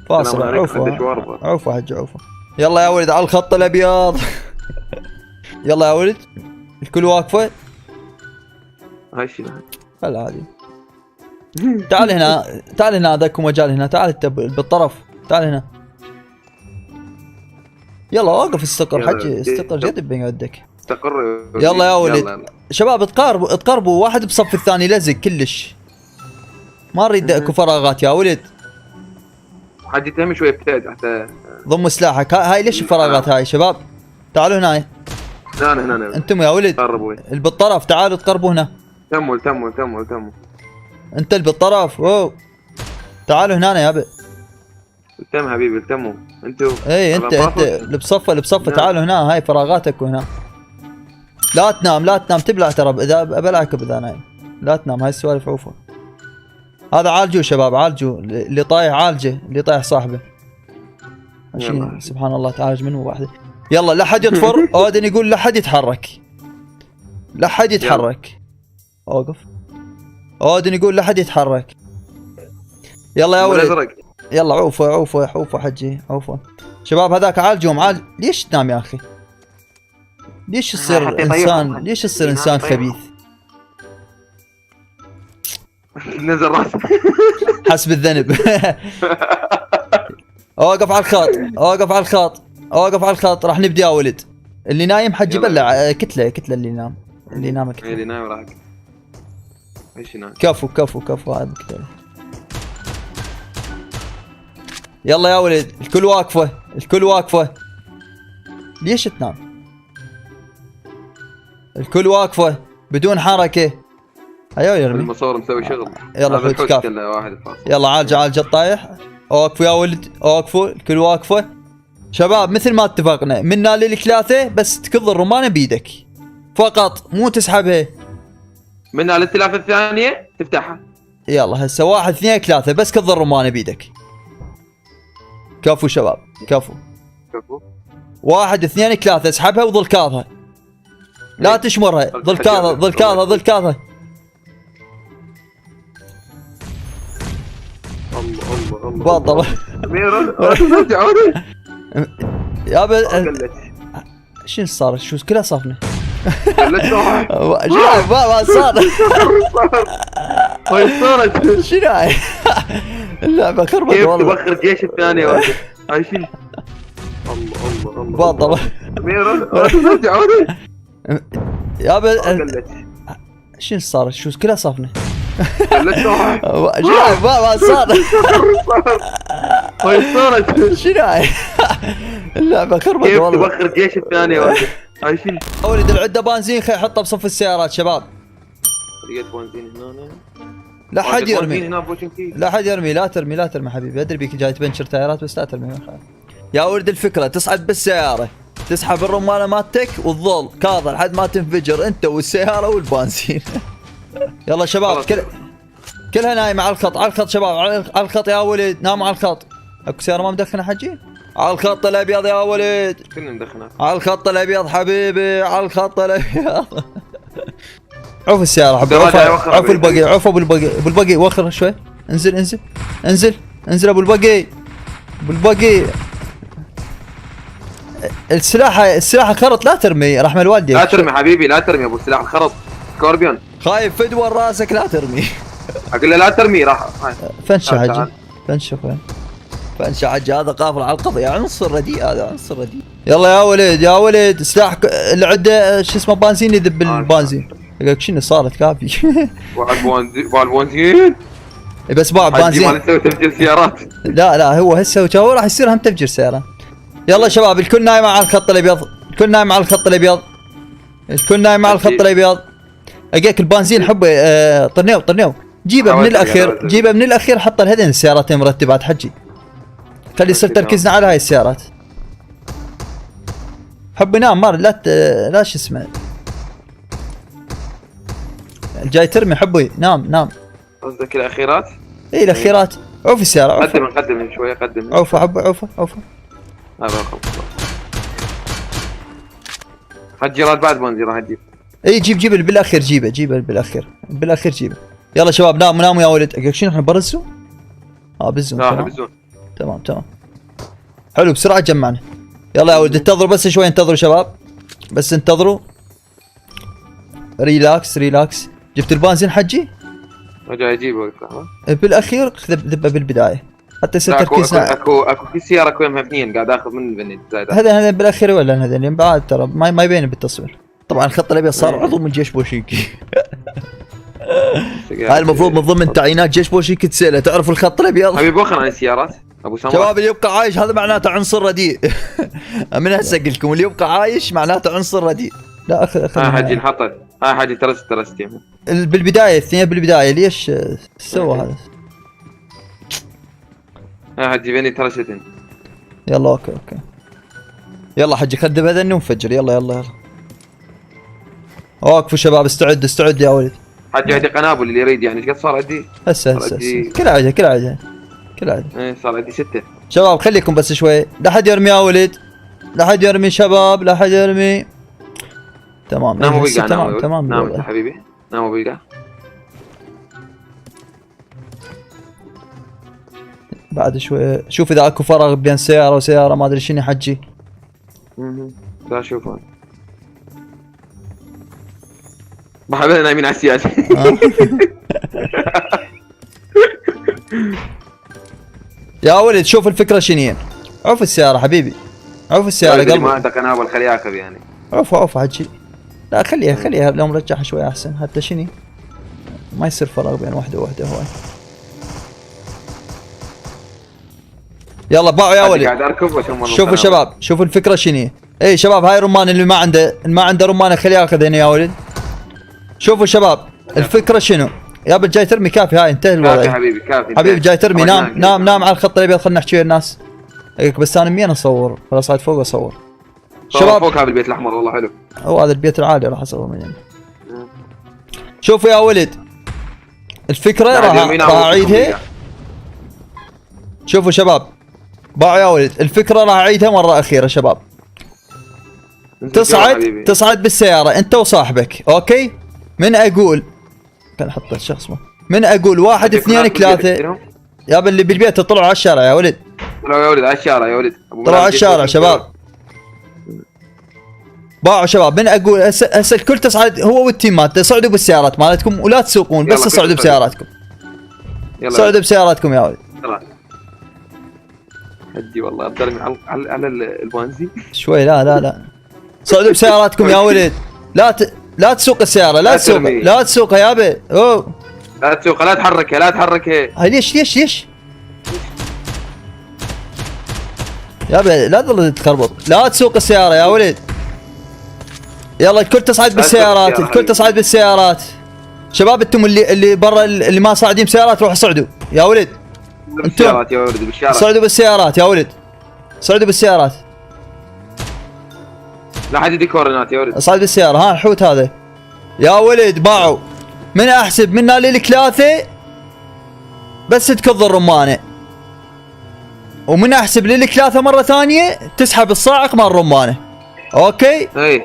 فاصل. عوفه حج عوفه. يلا يا ولد على الخط الابيض. يلا يا ولد الكل واقفه. هاي شنو؟ هلا عادي. تعال هنا تعال هنا، هذاك مجال هنا. تعال انت بالطرف، تعال هنا. يلا واقف استقر حجي، استقر جد بيقعدك. استقر. يلا يا ولد. شباب تقاربوا واحد بصف الثاني، لزق كلش. ما نريد اكو فراغات يا ولد. حجي تهم شوي ابتعد حتى ضم سلاحك. هاي ليش الفراغات هاي شباب؟ تعالوا هنا. هنا انتم يا ولد اللي بالطرف تعالوا تقربوا هنا. تموا. انت اللي بالطرف. اوه تعالوا هنا يا ابي. التم حبيبي التموا انتوا. اي انت اللي بصفه تعالوا هنا. هاي فراغاتك وهنا. لا تنام تبلع ترى. اذا ابلعك اذا نايم لا تنام. هاي السوالف عوفه. هذا عالجوه شباب، عالجوه. اللي طايح عالجه، اللي طايح صاحبه. سبحان الله تعالج منه واحده. يلا لا حد يطفر. اودن يقول لا حد يتحرك. لا حد يتحرك. اوقف. اودن يقول لا حد يتحرك. يلا يا ولد. يلا عوفه حجي عوفه. شباب هذاك عالجوهم. ليش تنام يا اخي؟ ليش تصير انسان خبيث؟ نزل راسك. حسب الذنب. اوقف على الخط. راح نبدي يا ولد. اللي نايم حجي بلع كتله اللي نام كتله. اللي نايم راح ايش نايم. كفو هذا كتله. يلا يا ولد الكل واقفه. ليش تنام؟ الكل واقفه بدون حركه. ايوه يرمي المصور مسوي شغل. يلا حوت كاف. يلا عالج الطايح. اوقفوا يا ولد اوقفوا. الكل واقفه. شباب مثل ما اتفقنا منا للثلاثه، بس تكض الرمانه بيدك فقط، مو تسحبها. منا للثلاثه الثانيه تفتحها. يلا هسه 1 2 3 بس كض الرمانه بيدك. كفو شباب كفو. 1 2 3 اسحبها وظل كاظها. لا تشمرها. ظل كاظها. الله باطل. يا شنو صار؟ شو كلها صافنه. ما صار. شنو هاي؟ اللعبه خربت والله. كيف تبخر الجيش الثاني هاي شنو؟ الله باطل. يا شنو صار؟ شو كلها صافنه. ما صار. شنو هاي؟ اللعبه خربت والله. كيف تبخر الجيش الثاني هاي شنو؟ ولد العده بنزين حطه بصف السيارات شباب. لقيت بنزين هنا. لا حد يرمي. لا ترمي حبيبي. ادري بيك جاي تبنشر تايرات بس لا ترمي. يا ولد الفكره تصعد بالسياره، تسحب الرمانه مالتك وتظل كاظه لحد ما تنفجر انت والسياره والبنزين. يلا شباب كلها نايمه على الخط شباب. على الخط يا ولد. ناموا على الخط. اكو سياره ما مدخنه حجي؟ على الخط الابيض يا ولد. كلنا مدخنات. على الخط الابيض حبيبي. على الخط الابيض. عوف السياره حبيبي. عوف البقي. ابو البقي وخر شوي. انزل ابو البقي. السلاح الخرط لا ترمي رحمة والديك. لا ترمي حبيبي لا ترمي ابو السلاح الخرط. سكوربيون خايف فدوى راسك لا ترمي. اقول له لا ترمي راح. فنشة حجي. فنشة حجي. هذا قافل على القضية. عنصر رديء هذا عنصر رديء. يلا يا ولد سلاح اللي عنده شو اسمه بنزين يذب البنزين. يقولك شنو صارت كافي. بنزين بس باع بنزين. ما نسوي تفجير سيارات. لا هو هسه هو راح يصير هم تفجير سيارة. يلا شباب الكل نايم على الخط الابيض. اجيك البنزين حبه. طرنيو جيبه من الاخير. حط الهدن السيارتين مرتبات حجي. خلي يصير تركيزنا على هاي السيارات. حب نام مار. لا شو اسمه الجاي ترمي حبي. نام. قصدك الاخيرات؟ اي الاخيرات. عوف السيارة. قدم شويه قدم. عوفه حبي عوفه. هذا خلص. حجرات بعد بنزين راح تجيب. اي جيب اللي بالاخير. جيبه بالاخير. يلا شباب ناموا يا ولد. شنو احنا برزوا؟ بالزون لا تمام بالزون. تمام. حلو بسرعة جمعنا. يلا يا ولد انتظروا بس شوي، انتظروا شباب بس انتظروا. ريلاكس. جبت البنزين حجي؟ جاي اجيبه. بالاخير ذبه بالبداية حتى يصير لا تركيزنا. اكو في سيارة كوينها اثنين قاعد اخذ من البني زايد. هذا بالاخير ولا هذا اللي بعد ترى ما يبين بالتصوير. طبعا الخط الابيض صار عضو من جيش بوشيكي. هاي المفروض من ضمن تعيينات جيش بوشيكي تسأله، تعرف الخط الابيض؟ حبيبي وخر عن السيارات ابو سمر. شباب اللي يبقى عايش هذا معناته عنصر رديء. من هسه اقول لكم اللي يبقى عايش معناته عنصر رديء. لا اخذ ها حجي انحطت. ها حجي ترست بالبدايه الاثنين بالبدايه ليش سوى هذا؟ ها حجي بيني ترستين. يلا اوكي يلا حجي خذ بذني ونفجر. يلا وقفوا شباب استعد يا ولد. حجي هذه قنابل اللي يريد يعني ايش قد صار عندي؟ هسه كالعاده ايه صار عندي 6. شباب خليكم بس شوي، لا حد يرمي يا ولد، لا حد يرمي شباب، لا حد يرمي. تمام ناموا بيقع. تمام نام يا حبيبي ناموا بيقع. بعد شوي شوف اذا اكو فراغ بين سياره وسياره ما ادري شنو حجي. لا شوف هون بحبنا نايمين على السياسة. يا ولد شوف الفكره شنو. عوف السياره حبيبي، عوف السياره قلبي. ما عندك قنابل خليه ياخذ يعني. عوف حجي. لا خليها لو مرجعها شوي احسن حتى شنو ما يصير فراغ بين وحده وواحده هواي. يلا باعوا يا ولد. قاعد اركب شوفوا شباب شوفوا الفكره شنو. اي شباب هاي رمان اللي ما عنده رمانه خليه ياخذ هنا يا ولد. شوفوا شباب الفكره شنو. يابا جاي ترمي كافي. هاي انتهى الوضع. كافي حبيبي جاي ترمي. نام على الخط الابيض. خلينا نحكي الناس. بس انا منين اصور؟ خلاص صعد فوق اصور. شباب فوق هذا البيت الاحمر والله حلو. هو هذا البيت العالي راح اصور منه. شوفوا يا ولد الفكره راح اعيدها. شوفوا شباب باعوا يا ولد الفكره راح اعيدها مره اخيره شباب. تصعد بالسياره انت وصاحبك اوكي. من اقول كان حط الشخص من اقول 1 2 3 يابا اللي بالبيت طلعوا على الشارع يا ولد. طلعوا يا ولد على الشارع يا ولد. طلعوا على الشارع شباب. باعوا شباب. من اقول هسه الكل تصعد هو والتيمات تصعدوا بالسيارات مالتكم ولا تسوقون بس تصعدوا بسياراتكم. صعدوا بسياراتكم يا ولد. هدي والله ابدرني على البنزين شوي. لا صعدوا بسياراتكم يا ولد. لا تسوق السياره. لا تسوقها يابا. لا تسوقها. لا تحركها. هاي ليش يابا لا تظل تخربط. لا تسوق السياره يا ولد. يلا الكل تصعد بالسيارات. شباب انتم اللي برا اللي ما صاعدين بسيارات روحوا صعدوا يا ولد. انتم صعدوا بالسيارات يا ولد. صعدوا بالسيارات. لا حد يدي كورنات يا ولد. صعد بالسياره. ها الحوت هذا يا ولد. باعوا. من احسب منا لك 3 بس تكض الرمانه. ومن احسب لك 3 مره ثانيه تسحب الصاعق مال الرمانه. اوكي. اي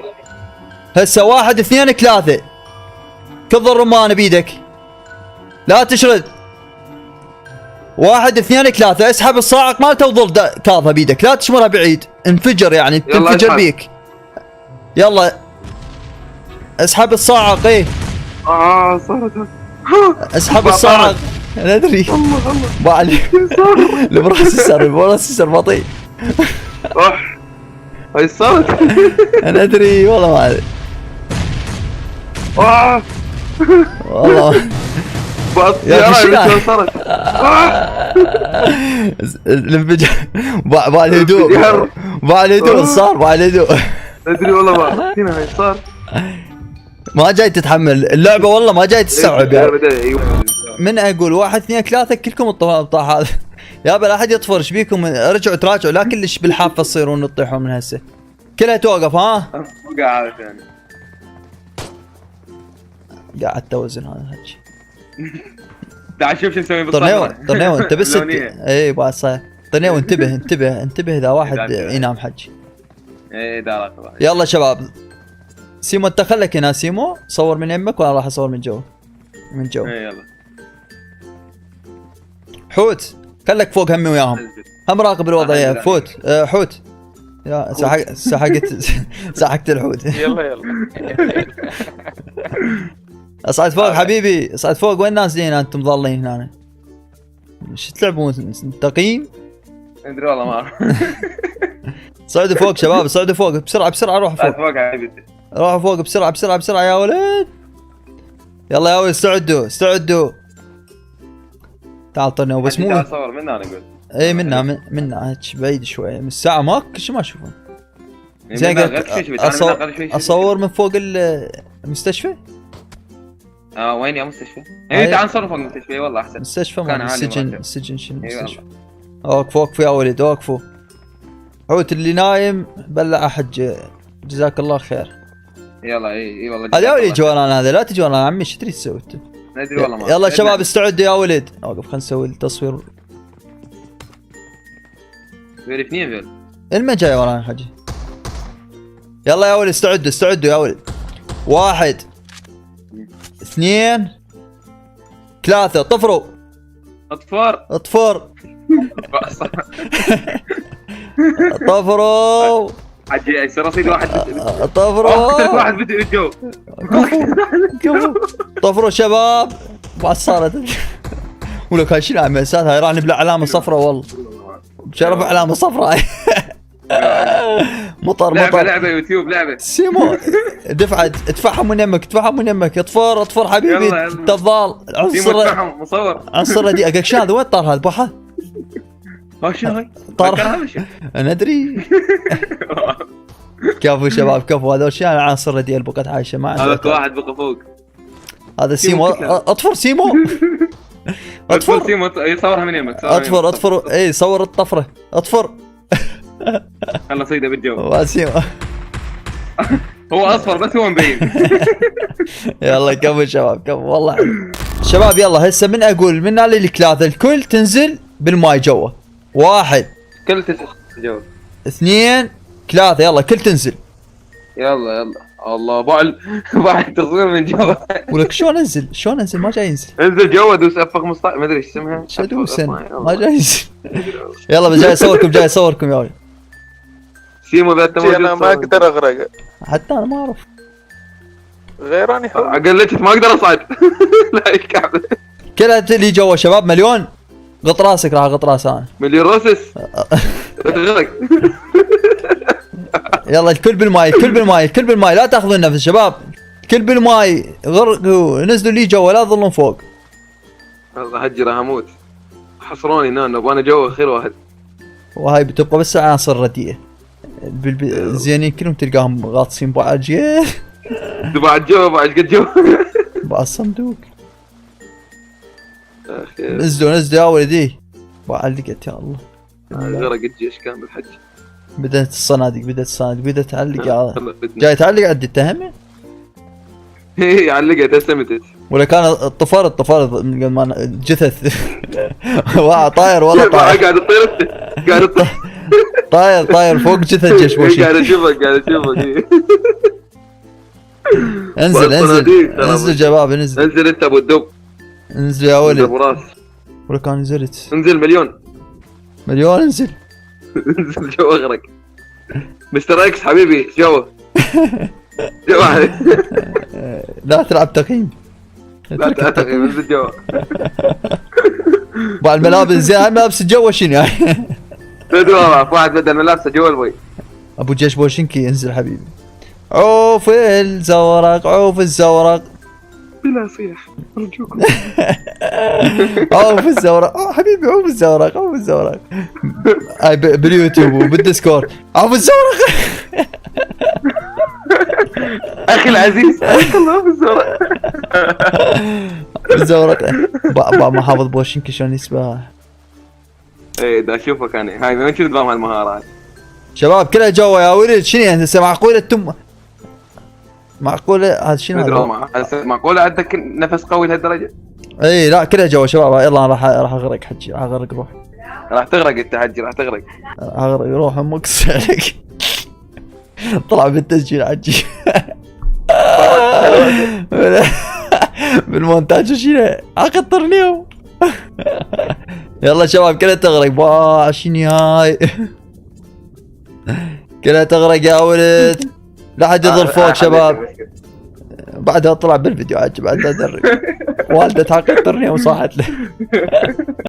هسه 1 2 3 كض الرمانه بيدك لا تشرد. 1 2 3 اسحب الصاعق مالته وظل كاظها بيدك لا تشمرها بعيد. انفجر يعني تنفجر بيك. يلا اسحب الصاعق. ايه صارت. اسحب الصاعق. انا ادري ما عليك. البروسيسور بطيء. هاي صارت. انا ادري والله ما ادري. والله يا شو صارت. الانفجار باع الهدوء صار باع الهدوء. ادري والله ما هنا هاي صار. ما جاي تتحمل اللعبه والله ما جاي تستوعب يعني. من اقول 1 2 3 كلكم الطاح هذا. يابا لا احد يطفر. ايش بيكم رجعوا تراجعوا لا كلش بالحافه تصيرون تطيحون من هسه. كلها توقف. ها قاعد يعني قاعد توزن هذا الحكي. تعال شوف شو نسوي بالصحراء. طرنيو انت بس اي بعد صاير. طرنيو انتبه اذا واحد ينام حجي. ايه دارك. يلا شباب سيمو انت خلك هنا. سيمو صور من يمك وانا راح اصور من جو. ايه يلا حوت خلك فوق همي وياهم. هم راقب الوضعيه. فوت حوت يا سحقت الحوت. يلا اصعد فوق حبيبي، اصعد فوق. وين نازلين انتم ظالين هنا؟ شو تلعبون تقييم؟ ادري والله ما اعرف. صعدوا فوق شباب، صعدوا فوق بسرعه بسرعه. روحوا فوق فوق حبيبي، روحوا فوق بسرعه بسرعه بسرعه يا ولد. يلا يا ولد استعدوا استعدوا. تعال طرنا بس مو تعال صور منا. انا قلت اي منا بعيد شوي من الساعه ماك شو ما اشوفه. زين اصور من فوق المستشفى. وين يا مستشفى؟ اي تعال نصور فوق المستشفى. والله احسن. مستشفى مال السجن شنو المستشفى؟ وقفوا يا ولد وقفوا. حوت اللي نايم بلع حج. جزاك الله خير. يلا اي والله. هذا اللي يجي ورانا، هذا لا تجي ورانا عمي. ايش تريد تسوي انت؟ ندري والله ما. يلا شباب استعدوا يا ولد. اوقف خلينا نسوي التصوير. اثنين ذول. المن جاي ورانا حجي. يلا يا ولد استعدوا استعدوا يا ولد. 1 2 3 طفروا. اطفر طفروا. حجي يصير رصيد واحد. طفروا. واحد بدأ الجو. طفروا شباب. بعد صارت ولك هاي شنو عمسات هاي؟ راح نبلع علامه صفراء والله. شرف علامه صفراء. مطر لعبه يوتيوب لعبه سيمو. دفعه ادفعهم من يمك ادفعهم من يمك. اطفر حبيبي انت الضال. عنصر مصور عنصر دي اقلك شاد. وين طار هذا بحه؟ شنو هاي؟ طار انا ادري. كفو شباب كفو. هذول شنو عناصر رديئه البقت عايشه ما هذا واحد بقى فوق. هذا سيمو. اطفر سيمو. اطفر سيمو يصورها من يمك. اطفر اي صور الطفره. اطفر. خلنا صيده بالجو. واسيمو هو اصفر بس هو مبين. يلا كفو شباب كفو والله. شباب يلا هسه من اقول من على الثلاثه الكل تنزل بالماي جوا. 1 كل تنزل جوا. 2 3 يلا كل تنزل. يلا الله بعد تصوير من جوا. ولك شلون انزل؟ شلون انزل؟ ما جاي ينزل. انزل جوا دوس اف 15 ما ادري ايش اسمها. شو ادوس ما جاي ينزل. يلا جاي اصوركم يا ولد. سيمو ذا موجود. انا ما اقدر اغرق. حتى انا ما اعرف. غيراني قلت ما اقدر اصعد. لا الكعبه. كلها اللي جوا شباب مليون. قط راسك راح اقط راس انا. مليون راسس. تغرق. يلا الكل بالماي الكل بالماي لا تاخذون نفس شباب. الكل بالماي غرقوا نزلوا اللي جوا لا تظلون فوق. والله حجي راح اموت. حصروني نانو انا جوا خير واحد. وهاي بتبقى بس عناصر رديئه. الزينين كلهم تلقاهم غاطسين بعجيه. بعد جوا بعد قد جوا. بعد الصندوق. نزلوا يا ولدي. بعلقت يا الله. غرق الجيش كان بالحج. بدأت الصناديق بدأت تعلق. جاي تعلق عند التهمه. هي علقت اسمتت. ولا كان الطفر من قبل ما جثث. طاير والله طاير. قاعد تطير. طاير فوق جثث جيش بوشي. قاعد اشوفك. انزل شباب انزل انت ابو الدب. انزل يا ولد. ولا كان نزلت. انزل مليون انزل. انزل جوا اغرق. مستر اكس حبيبي جوا. لا تلعب تقييم. انزل جوا. بعد الملابس زين. الملابس جوا شنو يعني؟ واحد بدل ملابسه جوا البي. ابو جيش بوشنكي انزل حبيبي. عوف الزورق بلا صيح ارجوكم. عوف الزورق حبيبي. عوف الزورق هاي باليوتيوب وبالديسكورد. عوف الزورق. اخي العزيز. عوف الزورق. ما حافظ بوشنكي شلون يسبح. ايه دا اشوفك انا. هاي ما شفت نظام هالمهارات. شباب كلها جوا يا ولد. شنو يعني هسه معقوله معقوله هذا شنو هذا؟ معقوله عندك نفس قوي لهالدرجه؟ اي لا كلها جوا شباب. يلا انا راح اغرق حجي. راح اغرق روح. راح تغرق انت حجي. راح تغرق. اغرق روح امك عليك. طلع بالتسجيل حجي. بالمونتاج شنو؟ اقطرنيهم. يلا شباب كلها تغرق. واه شنو هاي؟ كلها تغرق يا ولد. لا حد يظل فوق شباب. بعدها طلع بالفيديو عجب بعد ادري. والدة حقترني وصاحت له.